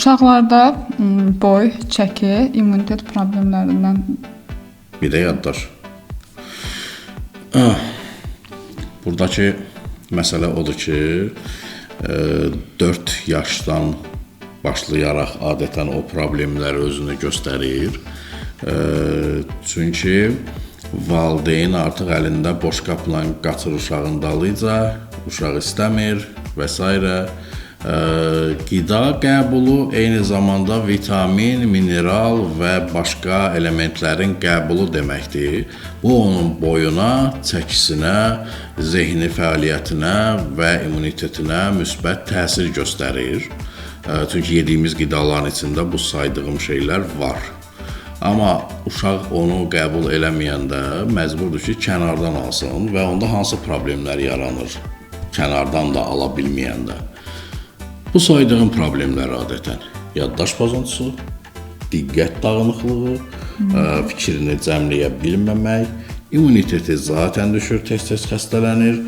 Uşaqlarda boy, çəki, immunitet problemlərindən Bir də yaddaş. Buradakı məsələ odur ki, 4 yaşdan başlayaraq adətən o problemlər özünü göstərir. Çünki valideyn artıq əlində boş qapla qaçır uşağın dalıyca, uşaq istəmir və s. Qida qəbulu eyni zamanda vitamin, mineral və başqa elementlərin qəbulu deməkdir. Bu onun boyuna, çəkisinə, zehni fəaliyyətinə və immunitetinə müsbət təsir göstərir. Çünki yediyimiz qidaların içində bu saydığım şeylər var. Amma uşaq onu qəbul eləməyəndə məcburdur ki, kənardan alsın və onda hansı problemlər yaranır kənardan da ala bilməyəndə. Bu saydığım problemlər adətən yaddaş pozuntusu, diqqət dağınıqlığı, fikrini cəmləyə bilməmək, immuniteti zaten düşür, tez-tez xəstələnir,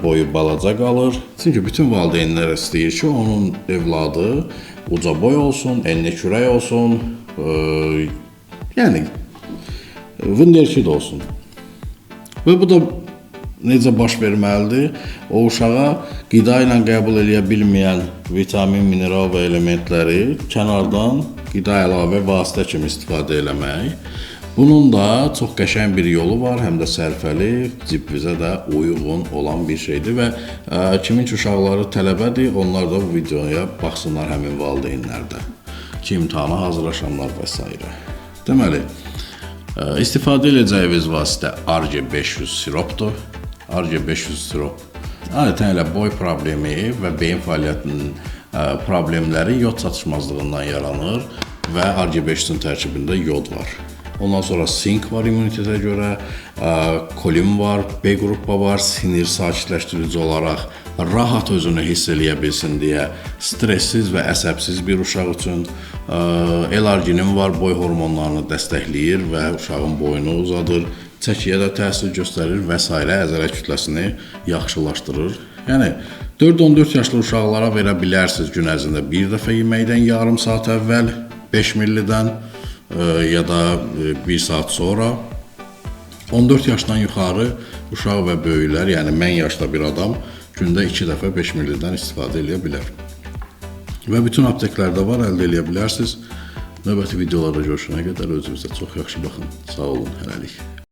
boyu balaca qalır. Çünki bütün valideynlər istəyir ki, onun evladı uca boy olsun, enli kürək olsun, yəni vınderkid olsun. Və bu da necə baş verməlidir? O uşağa qida ilə qəbul eləyə bilməyən vitamin, mineral və elementləri kənardan qida əlavə vasitə kimi istifadə eləmək. Bunun da çox qəşəng bir yolu var, həm də sərfəli, cibimizə də uyğun olan bir şeydir və kimin ki uşaqları tələbədir, onlar da bu videoya baxsınlar həmin valideynlərdə ki, imtahana hazırlaşanlar və s. Deməli, istifadə edəcəyimiz vasitə RG500 siropdur. RG500 sirop adətən elə boy problemi və beyin fəaliyyətinin problemləri yod çatışmazlığından yaranır və RG500-ün tərkibində yod var. Ondan sonra sink var immunitetə görə, kolin var, B qrupu var, sinir sakitləşdirici olaraq rahat özünü hiss eləyə bilsin deyə stressiz və əsəbsiz bir uşaq üçün. L-arginin var, boy hormonlarını dəstəkləyir və uşağın boyunu uzadır. Çəkiyə də təsir göstərir və s. əzələ kütləsini yaxşılaşdırır. Yəni 4-14 yaşlı uşaqlara verə bilərsiniz gün ərzində bir dəfə yeməkdən yarım saat əvvəl 5 millidən ya da 1 saat sonra. 14 yaşdan yuxarı uşaq və böyüklər, yəni mən yaşda bir adam gündə 2 dəfə 5 millidən istifadə edə bilər. Və bütün apteklərdə var, əldə edə bilərsiniz. Növbəti videolarda görüşənə qədər özünüzə çox yaxşı baxın. Sağ olun, hələlik.